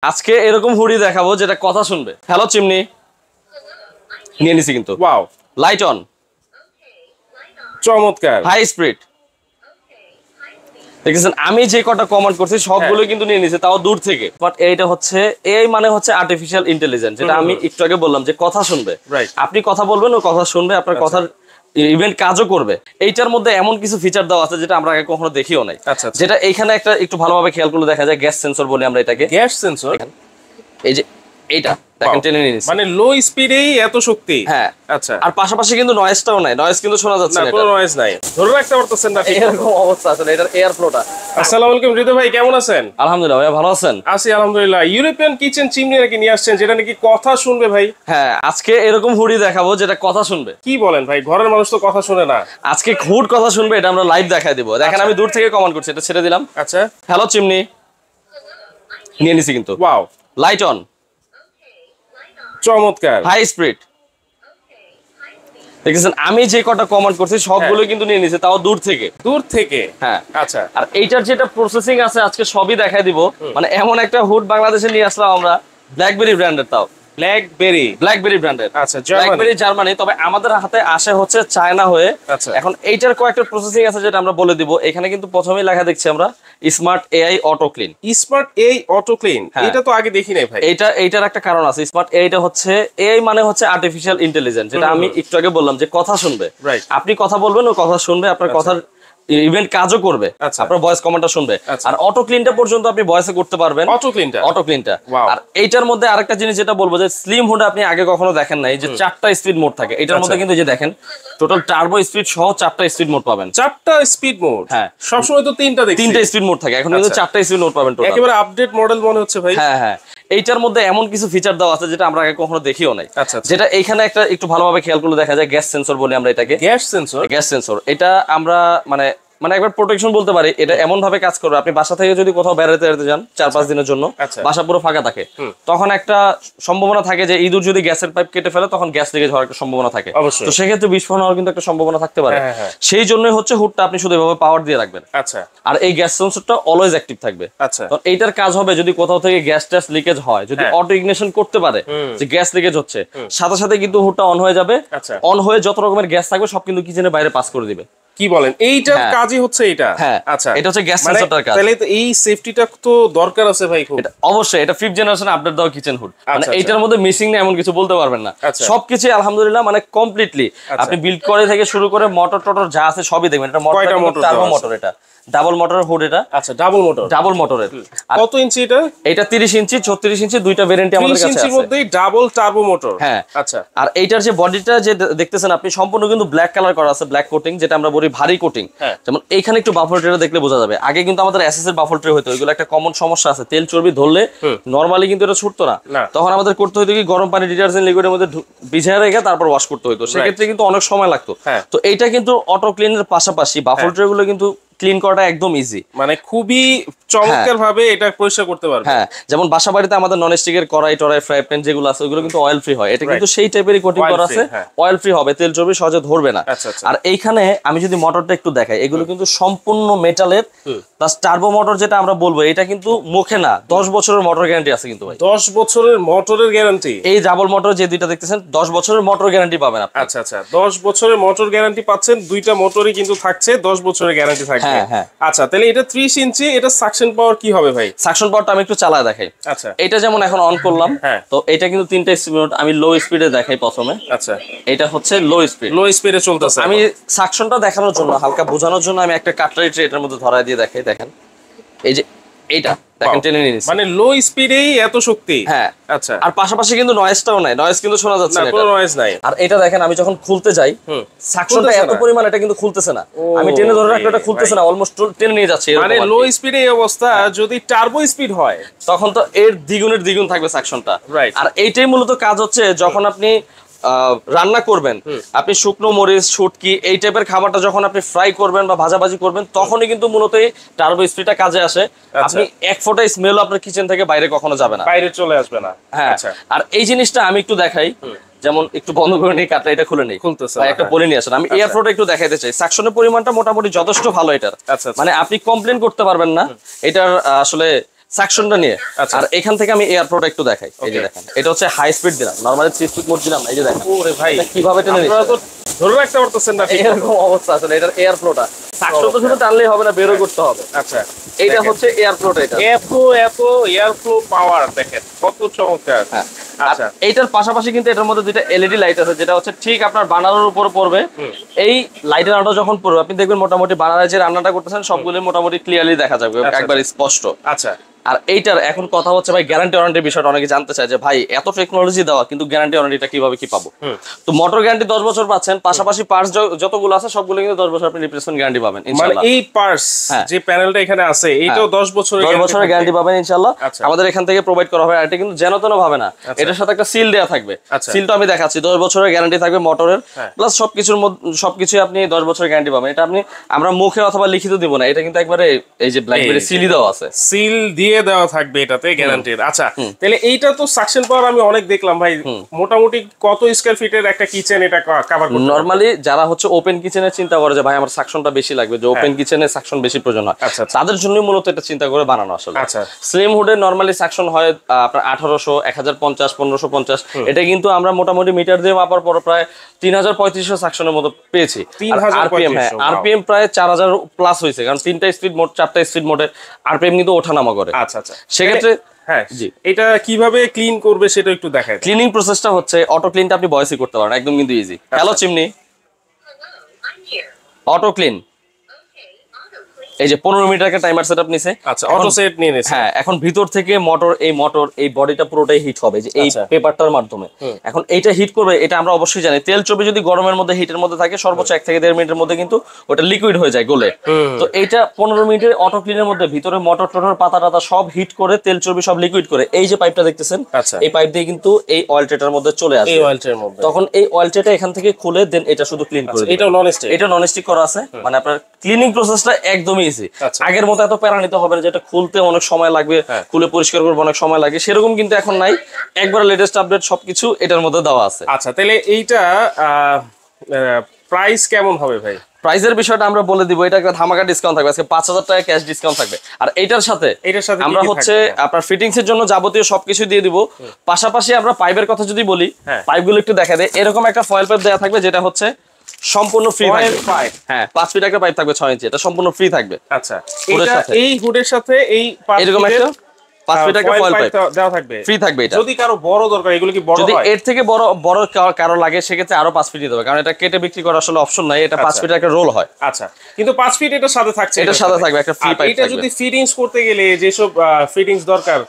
আজকে এরকম হুডি দেখাবো যেটা কথা শুনবে। হ্যালো চিমনি, নিয়ে নিছি কিন্তু। ওয়াও, লাইট অন, চমৎকার। High speed. দেখেছেন আমি যে কটা কমেন্ট করছি সবগুলো কিন্তু নিয়ে নিছে, তাও দূর থেকে। বাট এইটা হচ্ছে এই মানে হচ্ছে আর্টিফিশিয়াল ইন্টেলিজেন্স, যেটা আমি একটু আগে বললাম যে কথা শুনবে। আপনি কথা বলবেন ও কথা শুনবে, আপনার কথার ইভেন্ট কাজও করবে। এইটার মধ্যে এমন কিছু ফিচার দেওয়া আছে যেটা আমরা আগে কখনো দেখিও নাই। যেটা এইখানে একটা একটু ভালোভাবে খেয়াল করলে দেখা যায়, গ্যাস সেন্সর বলি আমরা এটাকে। গ্যাস সেন্সর, এই যে এইটা দেখেন টেনে নিয়ে নিছে, মানে লো স্পিডেই এত শক্তি। হ্যাঁ আচ্ছা, আর পাশাপাশি কিন্তু নয়েজটাও নাই, নয়েজ কিন্তু শোনা যাচ্ছে না, কোনো নয়েজ নাই, ধরে রাখতে পারতেছেন না, এরকম অবস্থা আছে এটার এয়ার ফ্লোটা। আসসালামু আলাইকুম হৃদয় ভাই, কেমন আছেন? আলহামদুলিল্লাহ ভাই, ভালো আছেন? আছি আলহামদুলিল্লাহ। ইউরোপিয়ান কিচেন চিমনি নাকি নিয়ে আসছেন, যেটা নাকি কথা শুনবে ভাই? হ্যাঁ, আজকে এরকম হুডি দেখাবো যেটা কথা শুনবে। কি বলেন ভাই, ঘরের মানুষ তো কথা শুনে না। আজকে হুড কথা শুনবে, এটা আমরা লাইভ দেখাই দিব। দেখেন আমি দূর থেকে কমেন্ট করছি, এটা ছেড়ে দিলাম। আচ্ছা, হ্যালো চিমনি, নিয়ে নিছি কিন্তু। ওয়াও, লাইট অন, চমৎকার। High speed. দেখেছেন আমি যে কটা কমেন্ট করছি সবগুলো কিন্তু নিয়ে নিছে, তাও দূর থেকে। দূর থেকে, হ্যাঁ আচ্ছা। আর এইটার যেটা প্রসেসিং আছে আজকে সবই দেখাই দিব। মানে এমন একটা হুড বাংলাদেশে নিয়ে আসলাম আমরা, ব্ল্যাকবেরি ব্র্যান্ডের, তাও ব্ল্যাকবেরি ব্র্যান্ডের। আচ্ছা, ব্ল্যাকবেরি জার্মানি, তবে আমাদের হাতে আসে হচ্ছে চায়না হয়ে। আচ্ছা, এখন এইটার কয়েকটা প্রসেসিং আছে যেটা আমরা বলে দিব। এখানে কিন্তু প্রথমেই লেখা দেখছি আমরা smart AI auto clean. Smart AI auto clean, এটা তো আগে দেখি নাই ভাই। এইটার একটা কারণ আছে। স্মার্ট এআইটা হচ্ছে, এআই মানে হচ্ছে আর্টিফিশিয়াল ইন্টেলিজেন্স, যেটা আমি একটু আগে বললাম যে কথা শুনবে। আপনি কথা বলবেন ও কথা শুনবে, আপনার কথার ইভেন্ট কাজও করবে, আপনার ভয়েস কমেন্টটা শুনবে। আর অটো ক্লিনটা পর্যন্ত আপনি ভয়েসে করতে পারবেন। অটো ক্লিনটা। আর এইটার মধ্যে আরেকটা জিনিস যেটা বলবো, যে স্লিম হুড আপনি আগে কখনো দেখেন নাই, যে 4টা স্পিড মোড থাকে এটার মধ্যে। কিন্তু যে দেখেন টোটাল টার্বো স্পিড সহ 4টা স্পিড মোড পাবেন। 4টা স্পিড মোড? হ্যাঁ, সবসময় তো 3টা দেখছি। 3টা স্পিড মোড থাকে, এখন কিন্তু 4টা স্পিড মোড পাবেন টোটাল। একেবারে আপডেট মডেল মনে হচ্ছে ভাই। হ্যাঁ হ্যাঁ, এইটার মধ্যে এমন কিছু ফিচার দেওয়া আছে যেটা আমরা আগে কখনো দেখিও নাই। যেটা এইখানে একটা একটু ভালোভাবে খেয়াল করলে দেখা যায়, গ্যাস সেন্সর বলি আমরা এটাকে। গ্যাস সেন্সর এটা আমরা মানে একবার প্রোটেকশন বলতে পারি। এটা এমন ভাবে কাজ করবে, আপনি বাসা থেকে যদি কোথাও বেড়াতে যান 4-5 দিনের জন্য, বাসা পুরো ফাঁকা থাকে, তখন একটা সম্ভাবনা থাকে যে ইঁদুর যদি গ্যাসের পাইপ কেটে ফেলে তখন গ্যাস লিকেজ হওয়ার একটা সম্ভাবনা থাকে। তো সেক্ষেত্রে বিস্ফোরণ হওয়ার কিন্তু একটা সম্ভাবনা থাকতে পারে। সেই জন্যই হচ্ছে হুডটা আপনি শুধু এভাবে পাওয়ার দিয়ে রাখবেন। আর এই গ্যাস সেন্সরটা অলওয়েজ অ্যাক্টিভ থাকবে। তো এইটার কাজ হবে, যদি কোথাও থেকে গ্যাস ট্যাস লিকেজ হয়, যদি অটো ইগনিশন করতে পারে যে গ্যাস লিকেজ হচ্ছে, সাথে সাথে কিন্তু হুডটা অন হয়ে যাবে। অন হয়ে যত রকমের গ্যাস থাকবে সব কিন্তু কিচেনের বাইরে পাস করে দিবে। কি বলেন, এইটার কাজই হচ্ছে এটা? হ্যাঁ, আচ্ছা, এটা হচ্ছে গ্যাস সেন্সরটার কাজ। তাহলে তো এই সেফটিটা তো দরকার আছে ভাই খুব। এটা অবশ্যই, এটা 5th জেনারেশন আপডেট দাও কিচেন হুড। মানে এইটার মধ্যে মিসিং নেই এমন কিছু বলতে পারবেন না। সবকিছু আলহামদুলিল্লাহ মানে কমপ্লিটলি আপনি বিল্ড করে থেকে শুরু করে মোটর টোটর যা আছে সবই দেখবেন। এটা মোটর, টার্বো মোটর, এটা ডাবল মোটর হুড। এটা আচ্ছা, ডাবল মোটরের। কত ইঞ্চি এটা? এটা 30 ইঞ্চি 36 ইঞ্চি দুইটা ভেরিয়েন্ট আমাদের কাছে আছে। 30 ইঞ্চির মধ্যেই ডাবল টার্বো মোটর। হ্যাঁ, আচ্ছা। আর এইটার যে বডিটা যে দেখতেছেন আপনি, সম্পূর্ণ কিন্তু ব্ল্যাক কালার করা আছে, ব্ল্যাক কোটিং, যেটা আমরা বলি ভারী কোটিং। যেমন এইখানে একটু বাফল ট্রেটা দেখলে বোঝা যাবে। আগে কিন্তু আমাদের এসএস এর বাফল ট্রে হতো, ওইগুলো একটা কমন সমস্যা আছে, তেল চর্বি ধরলে নরমালি কিন্তু এটা ছুটতো না। তখন আমাদের করতে হতো কি, গরম পানি ডিটারজেন্ট লিকুইডের মধ্যে ভিজিয়ে রেখে তারপর ওয়াশ করতে হতো। সেক্ষেত্রে কিন্তু অনেক সময় লাগতো। তো এইটা কিন্তু অটো ক্লিনের পাশাপাশি বাফল ট্রে গুলো কিন্তু ক্লিন করাটা একদম ইজি, মানে খুবই চমৎকার ভাবে এটা পরিষ্কার করতে পারবে। হ্যাঁ, যেমন বাসা বাড়িতে আমাদের নন স্টিকের কড়াই টড়াই ফ্রাই প্যান যেগুলো আছে ওইগুলো কিন্তু অয়েল ফ্রি হয়। এটা কিন্তু সেই টাইপেরই কোটিং করা আছে, অয়েল ফ্রি হবে, তেল চর্বি সহজে ধরবে না। আর এইখানে আমি যদি মোটরটা একটু দেখাই, এগুলো কিন্তু সম্পূর্ণ মেটালের প্লাস টার্বো মোটর, যেটা আমরা বলবো এটা কিন্তু মুখে না, 10 বছরের মোটর গ্যারান্টি আছে কিন্তু ভাই। 10 বছরের মোটরের গ্যারান্টি? এই ডাবল মোটর যে দুইটা দেখতেছেন 10 বছরের মোটর গ্যারান্টি পাবেন আপনি। আচ্ছা আচ্ছা, 10 বছরের মোটর গ্যারান্টি পাচ্ছেন, দুইটা মোটরই কিন্তু থাকছে, 10 বছরের গ্যারান্টি থাকবে। হ্যাঁ, আচ্ছা, তাহলে এটা 30 ইঞ্চি, এটা সাকশন পাওয়ার কি হবে ভাই? সাকশন পাওয়ারটা আমি একটু চালায় দেখাই। আচ্ছা, এটা যেমন এখন অন করলাম, তো এটা কিন্তু 3টা স্পিড। আমি লো স্পিডে দেখাই প্রথমে। আচ্ছা, এটা হচ্ছে লো স্পিডে চলতেছে। আমি সাকশনটা দেখানোর জন্য, হালকা বোঝানোর জন্য আমি একটা কাটলারি ট্রে এটার মধ্যে ধরায় দিয়ে দেখাই। দেখেন এই যে এইটা দেখেন টেনে নিয়ে নিছে, মানে লো স্পিডেই এত শক্তি। হ্যাঁ, আচ্ছা। আর পাশাপাশি কিন্তু নয়েজটাও নাই, নয়েজ কিন্তু শোনা যাচ্ছে না, কোনো নয়েজ নাই। আর এটা দেখেন আমি যখন খুলতে যাই, সাকশনটা এত পরিমাণ, এটা কিন্তু খুলতেছে না। আমি টেনে ধরে রাখলে এটা খুলতেছে না, অলমোস্ট টেনে নিয়ে যাচ্ছে। মানে লো স্পিডে এই অবস্থা, যদি টার্বো স্পিড হয় তখন তো এর দ্বিগুণের দ্বিগুণ থাকবে সাকশনটা। আর এইটাই মূলত কাজ হচ্ছে, যখন আপনি রান্না করবেন, আপনি শুকনো মরিচ, শুটকি এই টাইপের খাবারটা যখন আপনি ফ্রাই করবেন বা ভাজাভাজি করবেন, তখনই কিন্তু মূলত এই টার্বো স্পিডটা কাজে আসে। আপনি এক ফোঁটা স্মেলও আপনার কিচেন থেকে বাইরে কখনো যাবে না, বাইরে চলে আসবে না। হ্যাঁ, আর এই জিনিসটা আমি একটু দেখাই। যেমন একটু বন্ধ করে নিয়ে কাটটা এটা খুলে নেই, একটা বলে নিয়ে আসেন। আমি এয়ার ফ্লোটা একটু দেখাইতে চাই। সাকশনের পরিমাণটা মোটামুটি যথেষ্ট ভালো এটার, মানে আপনি কমপ্লেন করতে পারবেন না। এটার আসলে সাকশনটা নিয়ে। আর এখান থেকে আমি এয়ার ফ্লোটা একটু দেখাই। এই যে দেখেন, এটা হচ্ছে হাই স্পিড দিলাম, নরমালি 3 স্পিড মোড দিলাম। এই যে দেখেন, ওরে ভাই কিভাবে টেনে আপনারা তো ধরে রাখতে পারতেছেন না, এরকম অবস্থা আসলে এটার এয়ার ফ্লোটা। সাকশন তো শুধু টানলেই হবে না, বেরও করতে হবে। আচ্ছা, এইটা হচ্ছে এয়ার ফ্লোটা। এটা এত এয়ার ফ্লো পাওয়ার দেখেন কত চমৎকার। আচ্ছা, এইটার পাশাপাশি কিন্তু এটার মধ্যে দুইটা এলইডি লাইট আছে, যেটা হচ্ছে ঠিক আপনার বানানোর উপর পড়বে। এই লাইটের আলোটা যখন পড়বে, আপনি দেখবেন মোটামুটি বানানোর যে রান্নাটা করতেছেন সবগুলো মোটামুটি ক্লিয়ারলি দেখা যাবে, একবার স্পষ্ট। আচ্ছা, আর এইটার এখন কথা হচ্ছে ভাই, গ্যারান্টি ওয়ারেন্টির বিষয়টা অনেকে জানতে চায় যে ভাই এত টেকনোলজি দেওয়া কিন্তু গ্যারান্টি ওয়ারেন্টিটা কিভাবে কি পাবো। তো মোটর গ্যারান্টি 10 বছর পাচ্ছেন, পাশাপাশি পার্টস যতগুলো আছে সবগুলো কিন্তু 10 বছর আপনি রিপ্লেসমেন্ট গ্যারান্টি পাবেন মানে ইনশাআল্লাহ। এই পার্টস যে প্যানেলটা এখানে আছে এটাও 10 বছরের 10 বছরের গ্যারান্টি পাবেন ইনশাআল্লাহ। আচ্ছা। আমাদের এখান থেকে প্রোভাইড করা হবে। আর এটা কিন্তু যেন তেন ভাবে না, এটার সাথে একটা সিল দেয়া থাকবে। সিলটা আমি দেখাচ্ছি, 10 বছরের গ্যারান্টি থাকবে মোটরের, প্লাস সবকিছু আপনি 10 বছরের গ্যারান্টি পাবেন। এটা আপনি আমরা মুখে অথবা লিখিত দিব না, এটা কিন্তু একবারে এই যে ব্ল্যাকবেরি সিলই দেওয়া আছে, সিল দিয়ে দেওয়া থাকবে এটাতে গ্যারান্টির। আচ্ছা, তাহলে এইটা তো সাকশন পাওয়ার আমি অনেক দেখলাম ভাই, মোটামুটি কত স্কয়ার ফিটের একটা কিচেন এটা কভার করতে? নরমালি যারা হচ্ছে ওপেন কিচেনের চিন্তা করে যে ভাই আমার সাকশনটা বেশি লাগবে, যে ওপেন কিচেনে সাকশন বেশি প্রয়োজন হয়, তাদের জন্যই মূলত এটা চিন্তা করে বানানো আসলে। আচ্ছা, স্লিম হুডে নরমালি সাকশন হয় আপনার 1800, 1050, 1550। এটা কিন্তু আমরা মোটামুটি মিটার দিয়ে মাপার পর প্রায় 3000-3500 সাকশনের মতো পেয়েছি। আরপিএম, হ্যাঁ আরপিএম প্রায় 4000 প্লাস হয়েছে, কারণ 3টা স্পিড মোড 4টা স্পিড মোডে আরপিএম কিন্তু ওঠানামা করে। আচ্ছা আচ্ছা, সেক্ষেত্রে হ্যাঁ জি, এটা কিভাবে ক্লিন করবে সেটা একটু দেখায়। ক্লিনিং প্রসেসটা হচ্ছে অটো ক্লিনটা আপনি ভয়েসই করতে পারেন, একদম কিন্তু easy. Hello chimney, auto clean. এই যে 15 মিনিটের একটা টাইমার সেটআপ নিছে। আচ্ছা, অটো সেট নিয়ে নিছে। হ্যাঁ, এখন ভিতর থেকে মোটর এই বডিটা পুরোটাই হিট হবে যে এই পেপারটার মাধ্যমে। এখন এইটা হিট করবে, এটা আমরা অবশ্যই জানি। তেল চর্বি যদি গরমের মধ্যে হিটের মধ্যে থাকে, সর্বোচ্চ 1 থেকে 1.5 মিনিটের মধ্যে কিন্তু ওটা লিকুইড হয়ে যায় গলে। তো এইটা 15 মিনিটের অটো ক্লিনের মধ্যে ভিতরে মোটর পাতা টাতা সব হিট করে তেল চর্বি সব লিকুইড করে এই যে পাইপটা দেখতেছেন, এই পাইপ দিয়ে কিন্তু এই অয়েল ট্রেটার মধ্যে চলে আসে। এই অয়েল ট্রের মধ্যে তখন এই অয়েল ট্রেটা এখান থেকে খুলে দেন এটা শুধু ক্লিন করে দিবেন। এটা নন স্টিক, এটা নন স্টিক করা আছে, মানে আপনার ক্লিনিং প্রসেসটা একদমই ইজি। আগের মতো এত প্যারা নিতে হবে না, যেটা খুলতে অনেক সময় লাগবে, খুলে পরিষ্কার করবো অনেক সময় লাগে, সেরকম কিন্তু এখন নাই। একবার লেটেস্ট আপডেট সবকিছু এটার মধ্যে দেওয়া আছে। আচ্ছা, তাহলে এইটা প্রাইস কেমন হবে ভাই? প্রাইসের বিষয়টা আমরা বলে দিব, এটা একটা ধামাকা ডিসকাউন্ট থাকবে, আজকে 5000 টাকা ক্যাশ ডিসকাউন্ট থাকবে। আর এইটার সাথে আমরা হচ্ছে আপনার ফিটিংস এর জন্য যাবতীয় সবকিছু দিয়ে দিব। পাশাপাশি আমরা পাইপের কথা যদি বলি, পাইপগুলো একটু দেখা দেয়, এরকম একটা ফয়েল পাইপ দেওয়া থাকবে, যেটা হচ্ছে সম্পূর্ণ ফ্রি থাকবে। হ্যাঁ, 5 ফিট একটা পাইপ থাকবে 6 ইঞ্চি, এটা সম্পূর্ণ ফ্রি থাকবে। আচ্ছা, এটা এই হুডের সাথে এই এরকম একটা 5 ফিট একটা ফয়েল পাইপ দেওয়া থাকবে, ফ্রি থাকবে। এটা যদি কারো বড় দরকার, এগুলো কি বড় হয়? যদি এর থেকে বড় কারো লাগে, সেক্ষেত্রে আরো 5 ফিট দিতে হবে, কারণ এটা কেটে বিক্রি করার আসলে অপশন নাই। এটা 5 ফিটের একটা রোল হয়। আচ্ছা, কিন্তু 5 ফিট এটার সাথে থাকছে, এটার সাথে থাকবে একটা ফ্রি পাইপ। এটা যদি ফিটিংস করতে গেলে যেসব ফিটিংস দরকার,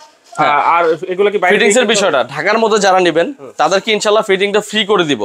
আর এগুলো কি বাইরে ফিটিংস এর বিষয়টা ঢাকার মধ্যে যারা নেবেন তাদেরকে ইনশাআল্লাহ ফিটিংটা ফ্রি করে দিব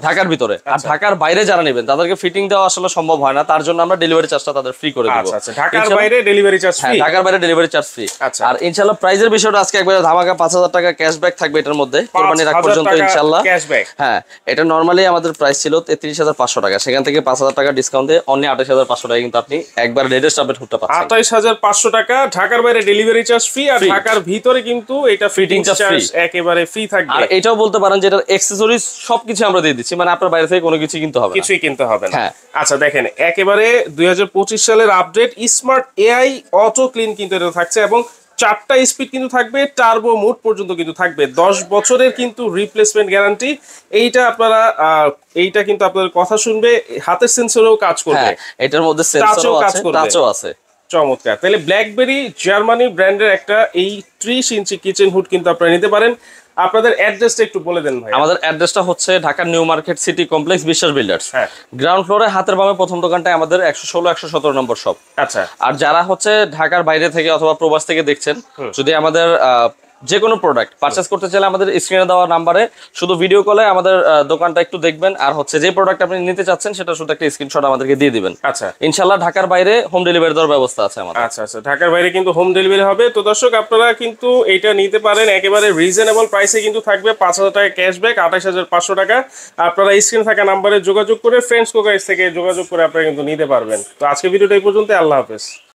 ঢাকার ভিতরে। আর ঢাকার বাইরে যারা নেবেন তাদেরকে ফিটিং দেওয়া আসলে সম্ভব হয় না, তার জন্য আমরা ডেলিভারি চার্জটা তাদের ফ্রি করে দিব। আচ্ছা, ঢাকার বাইরে ডেলিভারি চার্জ ফ্রি? ঢাকার বাইরে ডেলিভারি চার্জ ফ্রি। আর ইনশাআল্লাহ প্রাইজের বিষয়টা আজকে একবারে ধামাকা 5000 টাকা ক্যাশব্যাক থাকবে এটার মধ্যে, কোরবানির আগ পর্যন্ত ইনশাআল্লাহ ক্যাশব্যাক। হ্যাঁ, এটা নরমালি আমাদের প্রাইস ছিল 33500 টাকা, সেখান থেকে 5000 টাকা ডিসকাউন্ট দিয়ে অনলি 28500 টাকা কিন্তু আপনি একবার লেটেস্ট আপডেট হুডটা পাচ্ছেন। 28500 টাকা ঢাকার বাইরে ডেলিভারি চার্জ ফ্রি, আর ঢাকার ভিতরে কিন্তু এটা ফিটিং চার্জ একেবারে ফ্রি থাকবে। আর এটাও বলতে পারেন যে এটার অ্যাকসেসরিজ সবকিছু আমরা দিয়ে দিচ্ছি, মানে আপনার বাইরে থেকে কোনো কিছু কিনতে হবে না, কিছুই কিনতে হবে না। আচ্ছা, দেখেন একেবারে 2025 সালের update smart AI auto clean কিন্তু এটা থাকছে, এবং 4টা স্পিড কিন্তু থাকবে, টার্বো মোড পর্যন্ত কিন্তু থাকবে, 10 বছরের কিন্তু রিপ্লেসমেন্ট গ্যারান্টি। এইটা কিন্তু আপনাদের কথা শুনবে, হাতের সেন্সরেও কাজ করবে, এটার মধ্যে সেন্সরও আছে, টাচও আছে। চমৎকার। তাহলে ব্ল্যাকবেরি জার্মানি ব্র্যান্ডের একটা এই 30 ইঞ্চি কিচেন হুড কিন্তু আপনারা নিতে পারেন। আপনাদের অ্যাড্রেসটা একটু বলে দেন ভাই। আমাদের অ্যাড্রেসটা হচ্ছে Dhaka new market city complex বিশ্বাস বিল্ডার্স, গ্রাউন্ড ফ্লোরে হাতের বামে প্রথম দোকানটায় আমাদের 116 117 নম্বর শপ। আচ্ছা, আর যারা হচ্ছে ঢাকার বাইরে থেকে অথবা প্রবাস থেকে দেখছেন, যদি আমাদের যে কোনো প্রোডাক্ট পারচেজ করতে চাইলে আমাদের স্ক্রিনে দেওয়া নাম্বারে শুধু ভিডিও কলে আমাদের দোকানটা একটু দেখবেন, আর হচ্ছে যে প্রোডাক্ট আপনি নিতে চাচ্ছেন সেটা শুধু একটা স্ক্রিনশট আমাদেরকে দিয়ে দিবেন। আচ্ছা, ইনশাআল্লাহ ঢাকার বাইরে হোম ডেলিভারি দেওয়ার ব্যবস্থা আছে আমাদের। আচ্ছা, ঢাকার বাইরে কিন্তু হোম ডেলিভারি হবে। তো দর্শক, আপনারা কিন্তু এটা নিতে পারেন, একেবারে রিজনেবল প্রাইসে কিন্তু থাকবে। 5000 টাকা ক্যাশব্যাক, 28500 টাকা। আপনারা স্ক্রিনে থাকা নাম্বারে যোগাযোগ করে, ফ্রেন্ডস কোকাইস থেকে যোগাযোগ করে আপনারা কিন্তু নিতে পারবেন। তো আজকে ভিডিওটা এই পর্যন্ত, আল্লাহ হাফেজ।